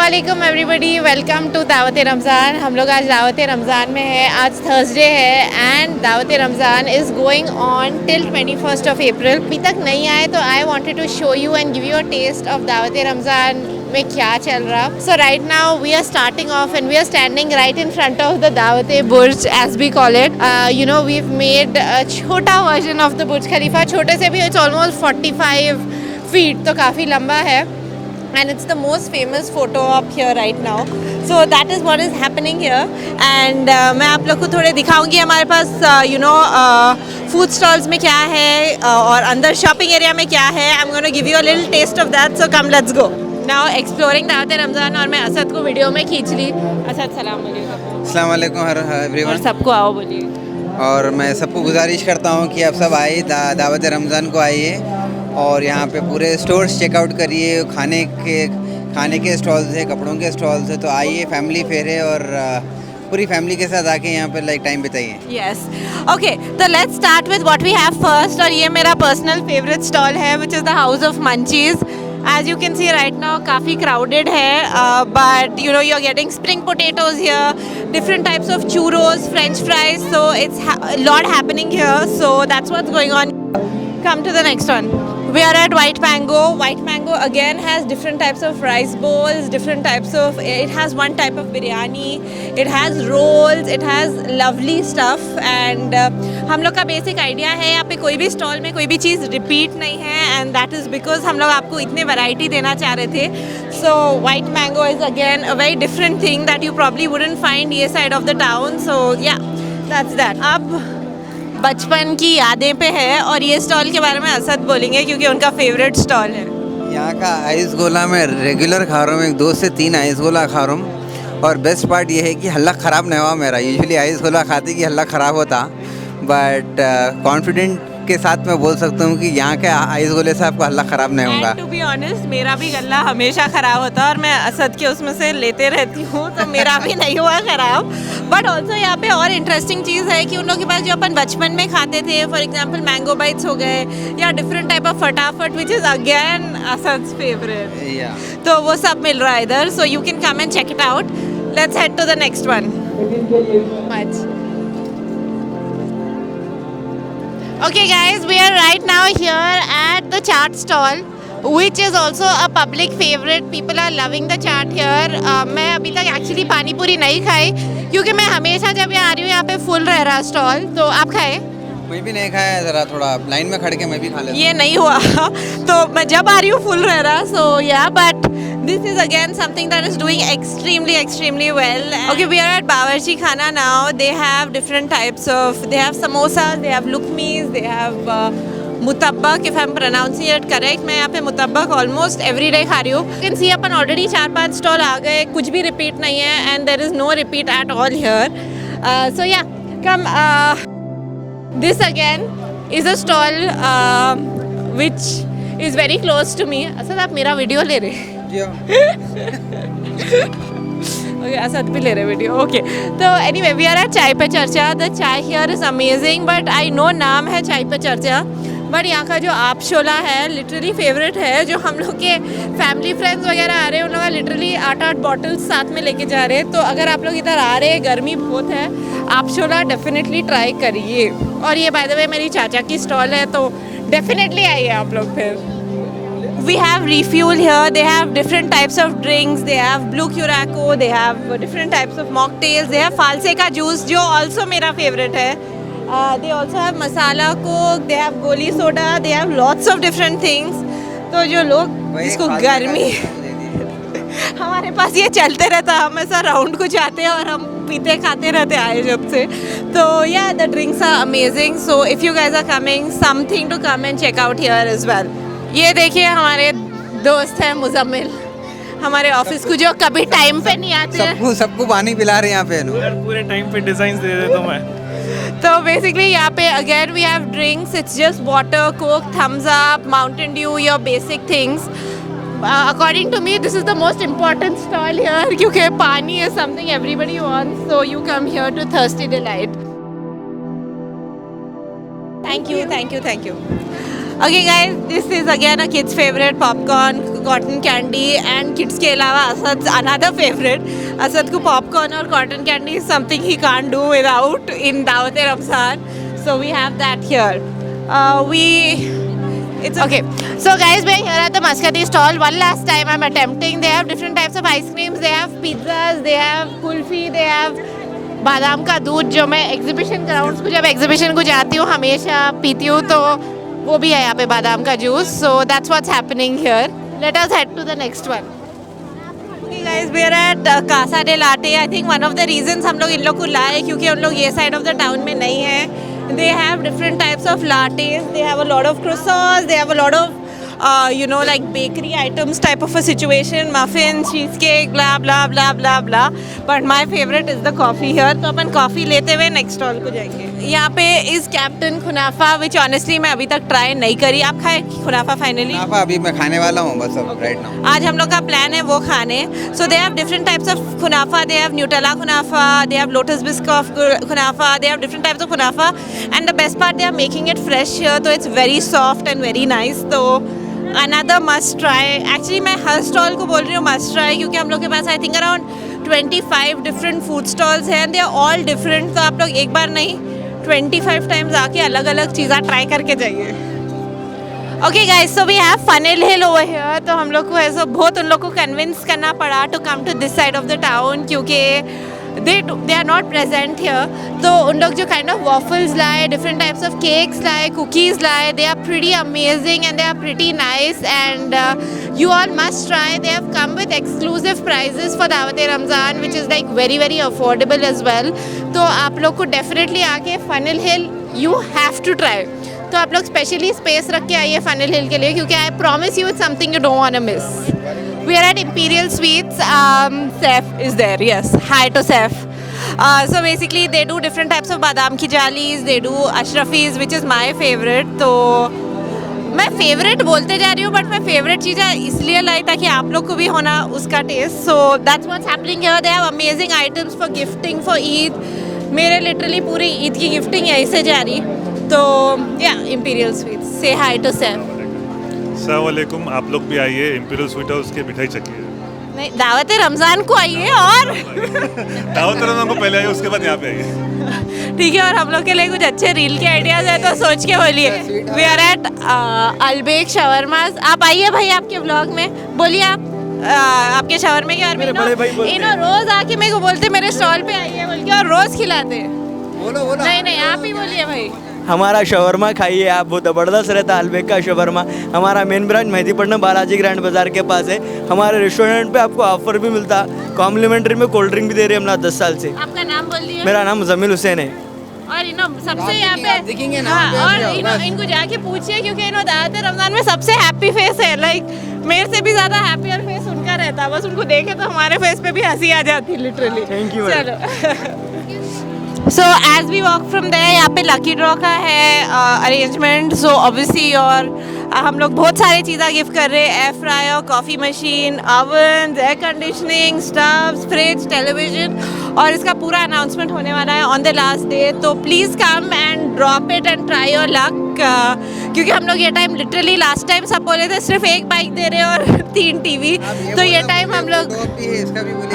अस्सलामुअलैकुम everybody, welcome to दावत रमज़ान। हम लोग आज दावत रमज़ान में है। आज थर्सडे है and Dawat Ramzan is going on till 21st of April. अभी तक नहीं आए तो I wanted to show you and give you a taste of Dawat Ramzan में क्या चल रहा। So right now we are starting off and we are standing right in front of the Dawat Burj as we call it. You know we made छोटा version of the Burj Khalifa. छोटे से भी it's almost 45 feet, तो काफ़ी लंबा है and it's the most famous photo up here right now. So that is what is happening here and मैं आप लोग को थोड़े दिखाऊंगी हमारे पास food stalls में क्या है और अंदर shopping area में क्या है. I'm going to give you a little taste of that, so come let's go. Now exploring दावत रमज़ान और मैं असद को वीडियो में खींच ली. असद सलाम अलैकुम. अस्सलाम वालेकुम एवरीवन. और सबको आओ बोलिए. और मैं सबको गुजारिश करता हूँ कि आप सब आइए, दावत रमज़ान को आइए और यहाँ पे पूरे स्टोर्स चेकआउट करिए. खाने के स्टॉल्स है, कपड़ों के स्टॉल्स है, तो आइए, फैमिली फेयर है और पूरी फैमिली के साथ आके यहाँ पे टाइम बिताइए. यस ओके, तो let's start with what we have first. और ये मेरा पर्सनल फेवरेट स्टॉल है which is the house of munchies. As you can see right now, काफ़ी crowded है, but you know you're getting spring potatoes here, different types of churros, French fries, so it's a lot happening here. So that's what's going on. Come to the next one. We are at White Mango. White Mango again has different types of rice bowls, different types of. It has one type of biryani. It has rolls. It has lovely stuff. And हम लोग का basic idea है यहाँ पे कोई भी stall में कोई भी चीज़ रिपीट नहीं है, एंड दैट इज़ बिकॉज हम लोग आपको इतने वैरायटी देना चाह रहे थे. So white mango is again a very different thing that you probably wouldn't find ये साइड ऑफ द टाउन. सो या दैट्स दैट. अब बचपन की यादें पे है और ये स्टॉल के बारे में असद बोलेंगे क्योंकि उनका फेवरेट स्टॉल है. यहाँ का आइस गोला मैं रेगुलर खा रहा हूँ, 2 से 3 आइस गोला खा रहा हूँ. और बेस्ट पार्ट ये है कि हल्ला ख़राब नहीं हुआ मेरा. यूजुअली आइस गोला खाते कि हल्ला ख़राब होता, बट कॉन्फिडेंट के साथ मैं बोल सकता हूँ कि यहाँ के आइस गोले से आपको हल्ला ख़राब नहीं होगा. टू बी ऑनेस्ट मेरा भी गला हमेशा ख़राब होता है और मैं असद के उसमें से लेते रहती हूँ, तो मेरा भी नहीं हुआ ख़राब. बट ऑल्सो यहाँ पे और इंटरेस्टिंग चीज़ है कि उन लोगों के पास जो अपन बचपन में खाते थे, फॉर एग्जाम्पल मैंगो बाइट्स हो गए या डिफरेंट टाइप ऑफ फटाफट which is again Asad favourite, तो वो सब मिल रहा है इधर. So you can come and check it out. Let's head to the next one. Okay guys, we are right now here at the chaat stall, which is also a public favorite. People are loving the chaat here. मैं अभी तक actually पानी पूरी नहीं खाई क्योंकि मैं हमेशा जब यहाँ आ रही हूँ यहाँ पे फुल रह रहा स्टॉल. तो आप खाए? मैं भी नहीं खाया, ज़रा थोड़ा लाइन में खड़ के मैं भी खा लेता. ये नहीं हुआ तो मैं जब आ रही हूँ फुल रह रहा. सो या but this is again something that is doing extremely well. Okay, we are at Bawarchi Khana now. They have different types of, they have samosas, they have lukmis, they have मुतब्बक, if I'm pronouncing it correct. मैं यहाँ पे मुतब्बक almost every day खा रही हूँ. You can see अपन already 4-5 stall आ गए, कुछ भी रिपीट नहीं है, and there is no repeat at all here. So yeah, come. This again is a stall which is very close to me. Asad आप मेरा वीडियो ले रहे हैं? Okay, असद भी ले रहे वीडियो. ओके, तो एनीवे वी आर एट चाय पे चर्चा. द चाय here is amazing, but I know नाम है चाय पे चर्चा, बट यहाँ का जो आप शोला है लिटरली फेवरेट है. जो हम लोग के फैमिली फ्रेंड्स वगैरह आ रहे हैं उन लोग लिटरली 8-8 बॉटल्स साथ में लेके जा रहे हैं. तो अगर आप लोग इधर आ रहे हैं, गर्मी बहुत है, आप शोला डेफिनेटली ट्राई करिए. और ये बाय द वे मेरी चाचा की स्टॉल है, तो डेफिनेटली आइए आप लोग फिर. We have refuel here. They have different types of drinks. They have blue curacao. They have different types of mocktails. They have false का juice, जो also मेरा favorite है. They also have masala coke. They have goli soda. They have lots of different things. तो जो लोग जिसको गर्मी हमारे पास ये चलते रहता, हम ऐसा राउंड को जाते हैं और हम पीते खाते रहते आए जब से. तो yeah, the drinks are amazing. So if you guys are coming, something to come and check out here as well. ये देखिए हमारे दोस्त हैं मुजम्मिल, हमारे ऑफिस को जो कभी टाइम पे नहीं आते हैं. सबको पानी पिला रहे हैं यहाँ पे. पूरे टाइम पे डिजाइन दे देता हूँ मैं. तो बेसिकली यहाँ पे again we have drinks. It's just water, Coke, Thums Up, Mountain Dew, your basic things. According to me this is the most important stall here क्योंकि pani is something everybody wants. So you come here to Thirsty Delight. Thank you. Okay guys, this is again a kid's favorite popcorn, cotton candy and kids के अलावा Asad another favorite. Asad को popcorn और cotton candy is something he can't do without in Dawat-e-Ramzan. So we have that here. It's okay. So guys, we're here at the Maskati stall. One last time I'm attempting. They have different types of ice creams. They have pizzas. They have kulfi. They have बादाम का दूध जो मैं exhibition grounds को जब exhibition को जाती हूँ हमेशा पीती हूँ तो वो भी है यहाँ पे बादाम का juice so that's what's happening here let us head to the next one okay guys we are at Casa de Latte I think one of the reasons हम लोग इन लोग को लाए क्योंकि उन लोग ये साइड ऑफ द टाउन में नहीं है they have different types of lattes they have a lot of croissants they have a lot of like bakery items type of a situation, muffins, cheesecake, blah blah blah blah blah. But my favorite is the coffee here. तो अपन coffee लेते हुए next stall को जाएंगे. यहाँ पे इस captain खुनाफा विच honestly मैं अभी तक ट्राई नहीं करी. आप खाए खुनाफा फाइनली? खुनाफा अभी मैं खाने वाला हूँ बस अब राइट नाउ. आज हम लोग का प्लान है वो खाने. So they have different types of खुनाफा. They have Nutella खुनाफा. They have Lotus Biscoff खुनाफा. They have different types of खुनाफा. And the best part they are making it fresh here. So it's very soft and very nice. तो another must try. Actually मैं हर stall को बोल रही हूँ must try क्योंकि हम लोग के पास I think around 25 different food stalls हैं. They are all different. तो आप लोग एक बार नहीं 25 टाइम्स आके अलग अलग चीज़ें ट्राई करके जाइए. Okay guys so we have Funnel Hill over here. तो हम लोग को ऐसा बहुत उन लोग को कन्विंस करना पड़ा to come to this side of the town क्योंकि they are not present here. तो उन लोग जो kind of waffles लाए, different types of cakes लाए, cookies लाए, they are pretty amazing and they are pretty nice and you all must try. They have come with exclusive prices for Dawat-e-Ramzan which is like very very affordable as well. तो आप लोग को definitely आके Funnel Hill you have to try. तो आप लोग specially space रख के आइए फनल हिल के लिए क्योंकि I promise you it's something you don't want to miss. We are at Imperial Sweets. Saif is there. Yes. Hi to Saif. So basically they do different types of badam ki jalis. They do ashrafis which is my favorite. तो मैं favourite बोलते जा रही हूँ but मैं favourite चीज़ें इसलिए लाई ताकि आप लोग को भी होना उसका taste. So that's what's happening here. They have amazing items for gifting for Eid. मेरे लिटरली पूरी ईद की गिफ्टिंग यहीं से जा रही. तो या इम्पीरियल स्वीट्स. से हाय टू सैफ. अस्सलाम वालेकुम. आप लोग भी आइए इम्पीरियल स्वीट हाउस के मिठाई चखिए. नहीं दावत रमज़ान को आइए और दावत रमज़ान को पहले आइए उसके बाद यहाँ पे आइए. ठीक है. और हम लोग के लिए कुछ अच्छे रील के आइडियाज़ है तो सोच के बोलिए. We are at Albaik shawarmas. आप आइए भाई आपके ब्लॉग में बोलिए आप आपके शवरमे के बारे में. इन्हों रोज़ आके मेरे को बोलते मेरे स्टॉल पे आइए बोल के और रोज़ खिलाते. बोलो बोलो. नहीं आप ही बोलिए भाई. हमारा शवरमा खाइए आप. बहुत ज़बरदस्त रहता है अलबेक का शवरमा. हमारा main branch Mehdipatnam Balaji grand बाजार के पास है. हमारे रेस्टोरेंट पे आपको ऑफर भी मिलता. कॉम्प्लीमेंट्री में कोल्ड ड्रिंक भी दे रहे हैं हम लोग 10 साल से. आपका नाम बोल दिया. मेरा नाम मुजम्मिल हुसैन है. और इन्हों सबसे यहाँ पे और इनको जाके पूछिए क्योंकि इन्हों दावत रमज़ान में सबसे हैप्पी फेस है. लाइक मेरे से भी ज़्यादा हैप्पियर फेस उनका रहता है. बस उनको देखे तो हमारे फेस पे भी हंसी आ जाती है लिटरली. Thank you. चलो so as we walk from there यहाँ पे लकी ड्रॉ का है अरेंजमेंट. सो ऑब्वियसली और हम लोग बहुत सारी चीज़ें गिफ्ट कर रहे हैं. Air fryer, coffee machine, oven, air conditioning, stoves, fridge, television. और इसका पूरा अनाउंसमेंट होने वाला है ऑन द लास्ट डे. तो please come and drop it and try your luck. क्योंकि हम लोग ये टाइम लिटरली लास्ट टाइम सब बोले थे सिर्फ एक बाइक दे रहे और 3 टीवी. तो ये टाइम हम लोग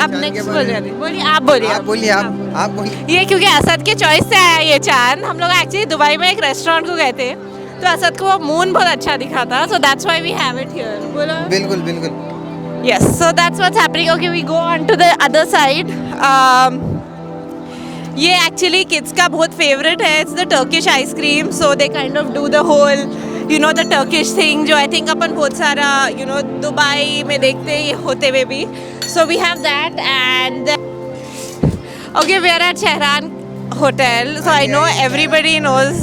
अब नेक्स्ट बोल रहे हैं. बोलिए आप बोलिए आप बोलिए. ये क्योंकि असद के चॉइस से आया ये चांद. हम लोग एक्चुअली दुबई में एक रेस्टोरेंट को गए थे तो असद को वो मून बहुत अच्छा दिखा था. So that's why we have it here. बोलो. बिल्कुल बिल्कुल. Yes, so that's what's happening. Okay, we go on to the other side. ये एक्चुअली किड्स का बहुत फेवरेट है. It's the Turkish ice cream. So they kind of do the whole the Turkish thing जो I think अपन बहुत सारा Dubai में देखते हैं होते हुए भी. So we have that and okay we are at Shahran hotel. So I know everybody knows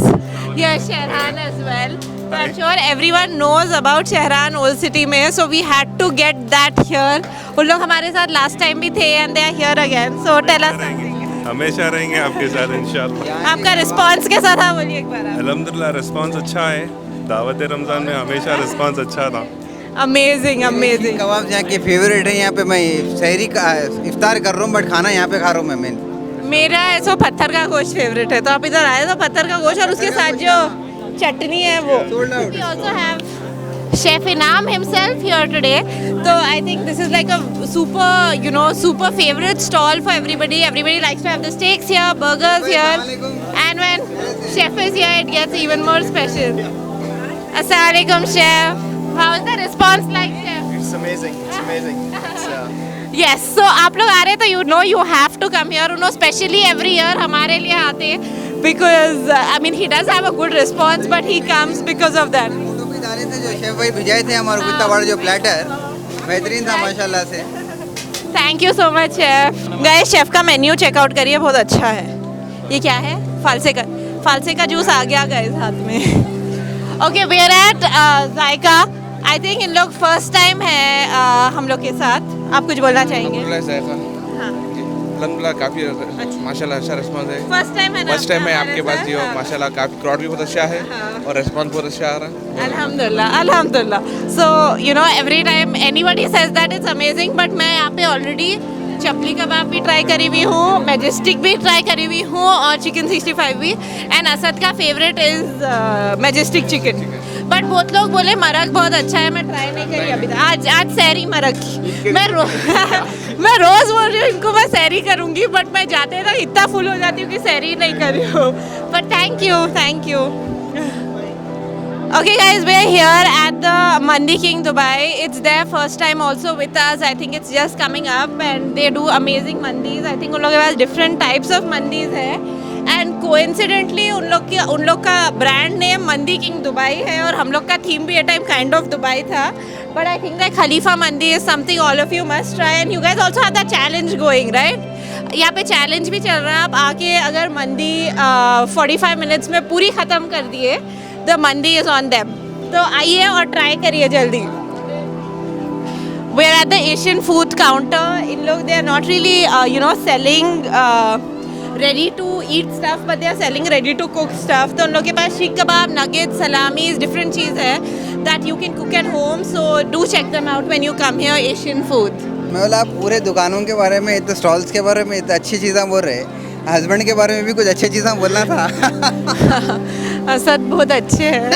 Shahran as well. I'm sure everyone knows about Shahran old city में. So we had to get that here. उन लोग हमारे साथ last time भी थे and they are here again. So tell us something. हमेशा रहेंगे आपके साथ इंशाल्लाह. आपका रिस्पॉन्स कैसा था बोलिए एक बार. अल्हम्दुलिल्लाह रिस्पॉन्स अच्छा है. दावत रमज़ान में हमेशा रिस्पॉन्स अच्छा था. Amazing amazing. कबाब यहाँ के फेवरेट है. यहाँ पे मैं सहरी का इफ्तार कर रहा हूँ बट खाना यहाँ पे खा रहा हूँ मैं. मेरा ऐसा पत्थर का गोश्त फेवरेट है. तो आप इधर आए तो पत्थर का गोश्त और उसके साथ जो चटनी है वो. Sold out. We also have Chef Inam himself here today. So I think this is like a super, super favorite stall for everybody. Everybody likes to have the steaks here, burgers here. And when Chef is here, it gets even more special. Assalamualaikum, Chef. How is the response like, Chef? It's amazing. It's amazing. It's, Yes, so आप लोग आ रहे तो you have to come here. Especially every year हमारे लिए आते हैं because I mean he does have a good response, but he comes because of that. Photo भी डाले थे जो शेफ भाई भिजाए थे हमारे को, इतना बड़ा जो प्लेटर बेहतरीन था माशाल्लाह से. Thank you so much chef. गए शेफ का मेन्यू चेकआउट करिए, बहुत अच्छा है. ये क्या है? फालसे का जूस आ गया गाइस हाथ में. Okay, we are at Zaika. I think इन लोग फर्स्ट टाइम है हम लोग के साथ. आप कुछ बोलना चाहेंगे? अलहमदुलिल्लाह काफ़ी माशाल्लाह अच्छा रिस्पॉन्स है. फर्स्ट टाइम है ना? फर्स्ट टाइम मैं आपके पास जी हूँ. माशाल्लाह काफ़ी क्राउड भी बहुत अच्छा है और रिस्पॉन्स बहुत अच्छा आ रहा है. अल्हम्दुलिल्लाह. So every time anybody says that it's amazing, but मैं यहाँ पे ऑलरेडी चपली कबाब भी ट्राई करी हुई हूँ, मैजेस्टिक भी ट्राई करी हुई हूँ और चिकन 65 भी. एंड असद का favourite is majestic chicken. But बहुत लोग बोले मरक बहुत अच्छा है. मैं ट्राई नहीं करी अभी तक. आज सहरी मरक मैं रोज बोल रही हूँ इनको मैं सहरी करूँगी, बट मैं जाते तक इतना फुल हो जाती हूँ कि सहरी नहीं कर रही हूँ. But thank you. Okay guys, we are here at the Mandi King Dubai. It's their first time also with us. I think it's just coming up and they do amazing mandis. I think उन लोगों के पास different types of mandis है. And coincidentally उन लोग का brand name Mandi King Dubai है और हम लोग का theme भी ये time kind of Dubai था. But I think that Khalifa Mandi is something all of you must try. And you guys also have the challenge going, right? यहाँ पे चैलेंज भी चल रहा है. आप आके अगर मंदी 45 मिनट्स में पूरी ख़त्म कर दिए, द मंदी इज़ ऑन देम. तो आइए और ट्राई करिए जल्दी. We are at the Asian food counter. इन लोग they are not really selling ready to eat stuff, but they are selling ready to cook stuff. तो उन लोग के पास शीख कबाब, nuggets, salamis, different चीज़ है that you can cook at home. So do check them out when you come here. Asian food. मैं बोला आप पूरे दुकानों के बारे में, इतने स्टॉल्स के बारे में इतनी अच्छी चीज़ें बोल रहे. हस्बैंड के बारे में भी कुछ अच्छी चीज़ें बोलना था. असद बहुत अच्छे हैं.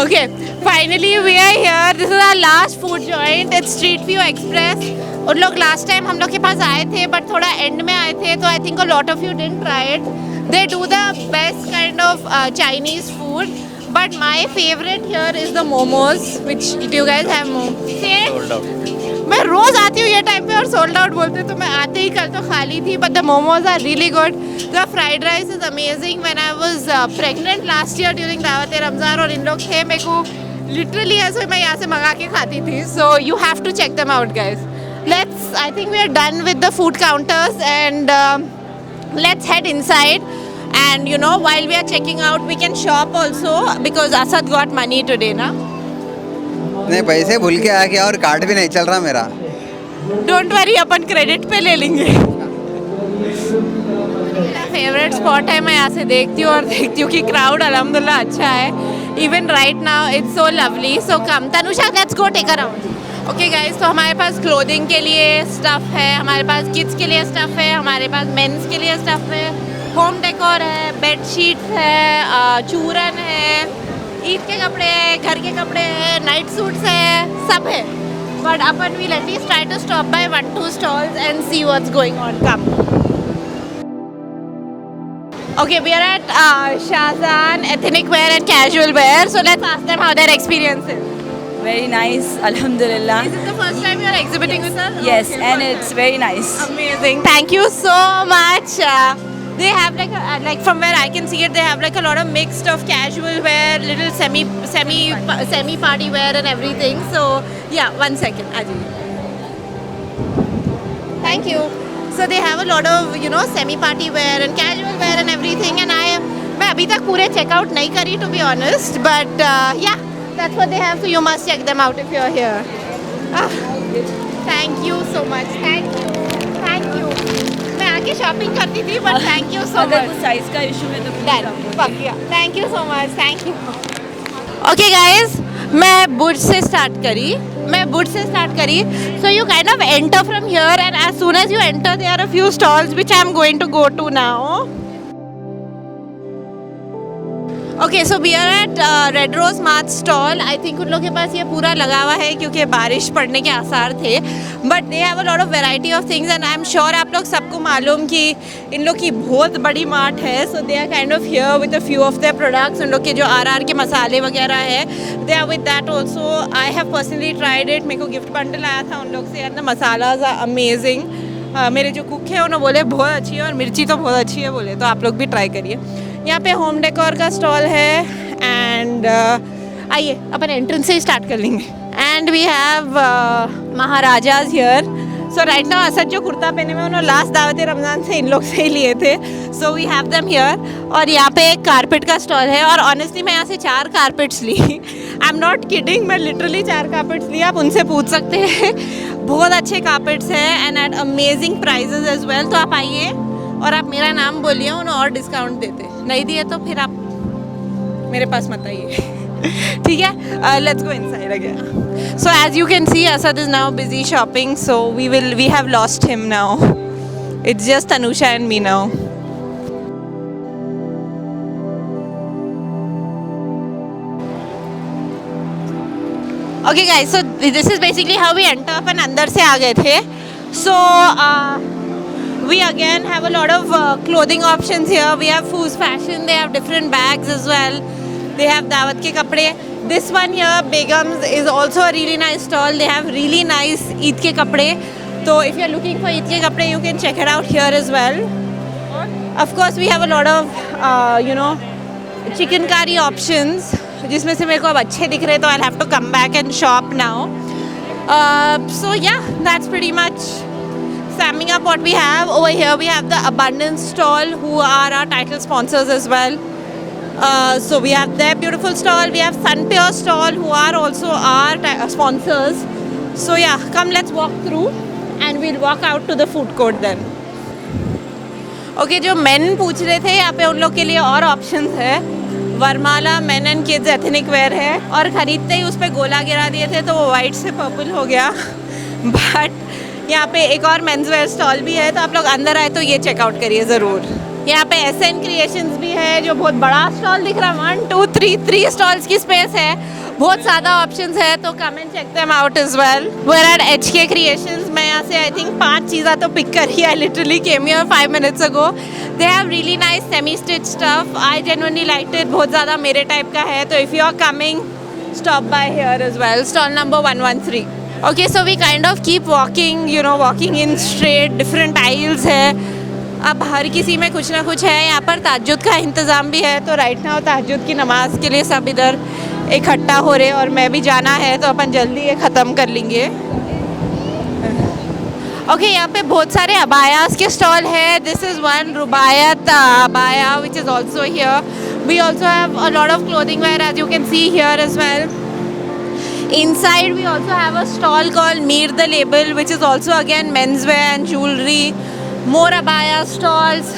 Okay, finally we are here. This is our last food joint. It's Street View Express. उन लोग लास्ट टाइम हम लोग के पास आए थे, बट थोड़ा एंड में आए थे, तो I think a lot of you didn't try it. They do the best kind of Chinese food, but my favourite here is the momos. Which do you guys have मैं रोज आती हूँ ये टाइम पे और सोल्ड आउट बोलते, तो मैं आते ही कल तो खाली थी. But the momos are really good. The fried rice is amazing. When I was pregnant last year during Dawat Ramzan और इन लोग थे, मेरे को लिटरली ऐसे मैं यहाँ से मंगा के खाती थी. So you have to check them out guys. I think we are done with the food counters and let's head inside. And while we are checking out, we can shop also because Asad got money today, na? नहीं, पैसे भूल के आ गया और card भी नहीं चल रहा मेरा. Don't worry, अपन क्रेडिट पे ले लेंगे. मेरा फेवरेट स्पॉट है. मैं यहाँ से देखती हूँ और देखती हूँ कि क्राउड अल्हम्दुलिल्लाह अच्छा है. Even right now it's so lovely. So come, Tanusha, let's go take a round. Okay guys, तो हमारे पास क्लोथिंग के लिए स्टफ़ है, हमारे पास किड्स के लिए स्टफ़ है, हमारे पास मेंस के लिए स्टफ़ है, होम डेकोर है, बेड शीट्स है, चूरन है, ईद के कपड़े हैं, घर के कपड़े हैं, नाइट सूट्स है, सब है. बट अपन will at least try to stop by 1-2 stalls and see what's going on. Come. Okay, we are at Shahzan Ethnic Wear and Casual Wear. So let's ask them how their experience is. Very nice, alhamdulillah. Is it the first time you are exhibiting with us? Yes, Okay, and fine. it's very nice. Amazing. Thank you so much. They have like from where I can see it, they have like a lot of mixed of casual wear, little semi party wear and everything. So yeah, 1 second, Aji. Thank you. So they have a lot of semi party wear and casual wear and everything. And मैं अभी तक पूरे checkout नहीं करी to be honest, but yeah. That's what they have, so you must check them out if you're here. Thank you so much. Thank you. मैं आके shopping करती थी, but thank you so अगर much. कुछ size का issue है तो Thank you so much. Thank you. Okay guys, मैं बुर्ज से स्टार्ट करी. So you kind of enter from here, and as soon as you enter, there are a few stalls which I'm going to go to now. Okay so we are at Red Rose Mart stall. I think उन लोग के पास ये पूरा लगा हुआ है क्योंकि बारिश पड़ने के आसार थे. But they have a lot of variety of things and I am sure आप लोग सबको मालूम कि इन लोग की बहुत बड़ी मार्ट है. So they are kind of here with a few of their products. उन लोग के जो आर के मसाले वगैरह है they are with that also. I have personally tried it. मेरे को गिफ्ट बंडल आया था उन लोग से and the masalas are amazing. मेरे जो कुक है उन्होंने बोले बहुत अच्छी है और मिर्ची तो बहुत अच्छी है बोले. तो आप लोग भी ट्राई करिए. यहाँ पे होम डेकोर का स्टॉल है एंड आइए अपन एंट्रेंस से ही स्टार्ट कर लेंगे. And we have Maharajas here. So right now Asad जो कुर्ता पहने में उन्होंने लास्ट दावत रमज़ान से इन लोग से ही लिए थे. So we have them here. और यहाँ पे एक कारपेट का स्टॉल है और ऑनेस्टली मैं यहाँ से 4 कारपेट्स ली. I am not kidding. मैं लिटरली 4 कारपेट्स ली. आप उनसे पूछ सकते हैं. बहुत अच्छे कारपेट्स हैं and at amazing prices as well. तो आप आइए और आप मेरा नाम बोलिए उन्हें और डिस्काउंट देते. नहीं दिए तो फिर आप मेरे पास मत आइए. ठीक है. Let's go inside again. So as you can see Asad is now busy shopping. So we have lost him now. It's just Anusha and me now. Okay guys so this is basically how we enter. अपन अंदर से आ गए थे. सो we again have a lot of clothing options here. We have Fooz Fashion. They have different bags as well. They have Dawat ke kapde. This one here, Begums, is also a really nice stall. They have really nice Eid ke kapde. So if you're looking for Eid ke kapde, you can check it out here as well. Of course, we have a lot of chicken curry options. जिसमें से मेरे को अब अच्छे दिख रहे तो I'll have to come back and shop now. So yeah, that's pretty much summing up what we have. Over here we have the Abundance stall who are our title sponsors as well. So we have their beautiful stall. We have Sunpure stall who are also our sponsors. So yeah, come let's walk through and we'll walk out to the food court then. Okay, जो men पूछ रहे थे यहाँ पे उन लोग के लिए और options है. वरमाला main and kids ethnic wear है और ख़रीदते ही उस पर गोला गिरा दिए थे तो वो वाइट से पर्पल हो गया. बट यहाँ पे एक और मेंस वेयर स्टॉल भी है तो आप लोग अंदर आए तो ये चेकआउट करिए ज़रूर. यहाँ पे SN क्रिएशंस भी है जो बहुत बड़ा स्टॉल दिख रहा है. 1 2 3 स्टॉल्स की स्पेस है. बहुत ज़्यादा ऑप्शंस है तो come and check them out as well. We're at HK creations. मैं यहाँ से आई थिंक 5 चीज़ें तो पिक करी. I literally came here 5 minutes ago. They have really nice semi stitch stuff. I genuinely liked it. बहुत ज़्यादा मेरे type का है तो if you are coming stop by here as well. Stall number 113. Okay, so we kind of keep walking, walking in straight, different aisles है. अब हर किसी में कुछ ना कुछ है. यहाँ पर तहज्जुद का इंतज़ाम भी है तो राइट नाउ तहज्जुद की नमाज के लिए सब इधर इकट्ठा हो रहे और मैं भी जाना है तो अपन जल्दी ये ख़त्म कर लेंगे. ओके, यहाँ पे बहुत सारे अबायास के स्टॉल है. This is one Rubaiyat abaya which is also here. We also have a lot of clothing wear as you can see here as well. Inside we also have a stall called Meet the Label which is also again menswear and jewelry. More abaya stalls.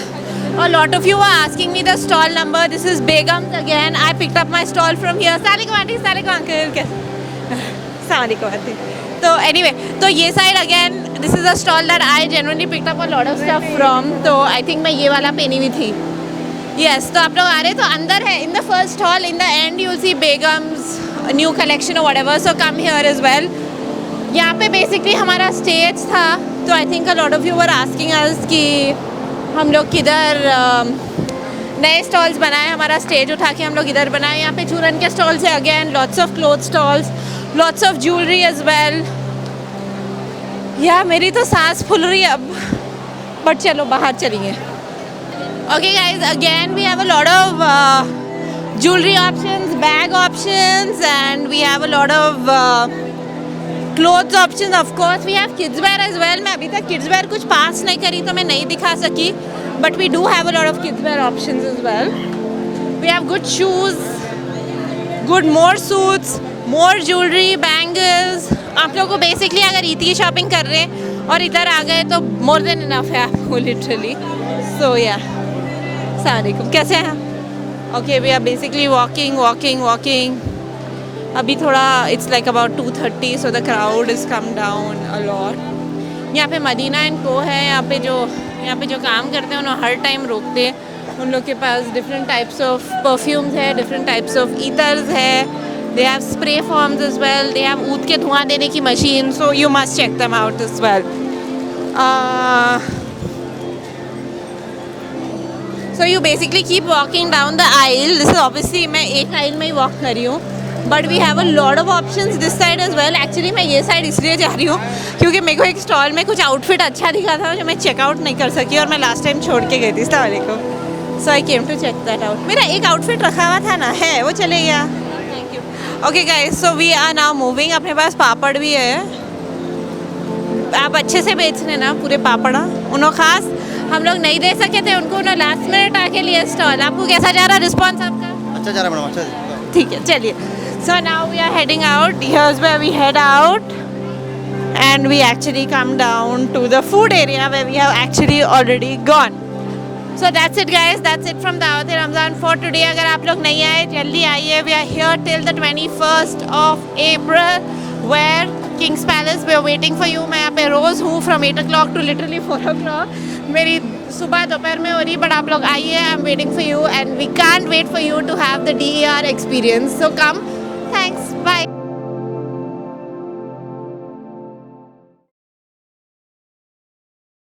A lot of you are asking me the stall number. This is Begums again. I picked up my stall from here. Assalamualaikum aunty, assalamualaikum uncle. Assalamualaikum aunty. So anyway, तो ये side again this is a stall that I genuinely picked up a lot of stuff from. तो I think मैं ये वाला पहनी हुई थी. Yes, तो आप लोग आ रहे तो अंदर है. In the first stall, in the end you'll see Begums new collection और whatever, so come here as well. यहाँ पे बेसिकली हमारा स्टेज था तो I think a lot of you were asking us कि हम लोग किधर नए स्टॉल्स बनाए. हमारा स्टेज उठा के हम लोग इधर बनाए. यहाँ पे चूरन के स्टॉल्स है again. Lots of cloth stalls, lots of jewellery as well. या मेरी तो सांस फूल रही है अब बट चलो बाहर चलिए. Okay guys, again we have a lot of jewelry options, bag options, and we have a lot of clothes options. Of course we have kids wear as well. मैं अभी तक kids wear कुछ पास नहीं करी तो मैं नहीं दिखा सकी, but we do have a lot of kids wear options as well. We have good shoes, more suits, more jewelry, bangles. आप लोगों को basically अगर ईद की शॉपिंग कर रहे हैं और इधर आ गए तो more than enough है आपको literally. So yeah, अस्सलाम वालेकुम, कैसे हैं? Okay, we are basically walking. अभी थोड़ा it's like about 2:30 so the crowd is come down a lot. यहाँ पे मदीना एंड को है. यहाँ पे जो काम करते हैं उन्हें हर टाइम रोकते हैं उन लोग के पास डिफरेंट टाइप्स ऑफ परफ्यूम्स है, डिफरेंट टाइप्स ऑफ ईथर्स है, they have spray forms as well, they have oud के धुआं देने की machine, so you must check them out as well. So you basically keep walking down the aisle. This is obviously मैं एक aisle में ही walk कर रही हूँ, but we have a lot of options this side as well. Actually मैं ये side इसलिए जा रही हूँ क्योंकि मेरे को एक stall में कुछ outfit अच्छा दिखा था जो मैं check out नहीं कर सकी और मैं last time छोड़ के गई थी इस वाले को. So I came to check that out. मेरा एक outfit रखा हुआ था ना, है वो चले गया. Thank you. Okay guys, so we are now moving. अपने पास पापड़ भी है. आप अच्छे से बेच रहे ना पूरे पापड़. उन्होंने खास हम लोग नहीं दे सके थे उनको, उन्होंने लास्ट मिनट आके लिए स्टॉल. आपको कैसा जा रहा रिस्पॉन्स आपका? अच्छा जा रहा है मैडम, अच्छा. ठीक है चलिए. So now we are heading out. Here's where we head out and we actually come down to the food area where we have actually already gone. So that's it guys, that's it from Dawat-e-Ramzan for today. अगर आप लोग नहीं आए जल्दी आइए. We are here till the 21st of April where King's Palace. We are waiting for you. मैं यहाँ पे रोज़ हूँ from 8 o'clock to literally 4 o'clock. मेरी सुबह दोपहर में हो रही, बट आप लोग आइए. I am waiting for you and we can't wait for you to have the DER experience. So come. Thanks. Bye.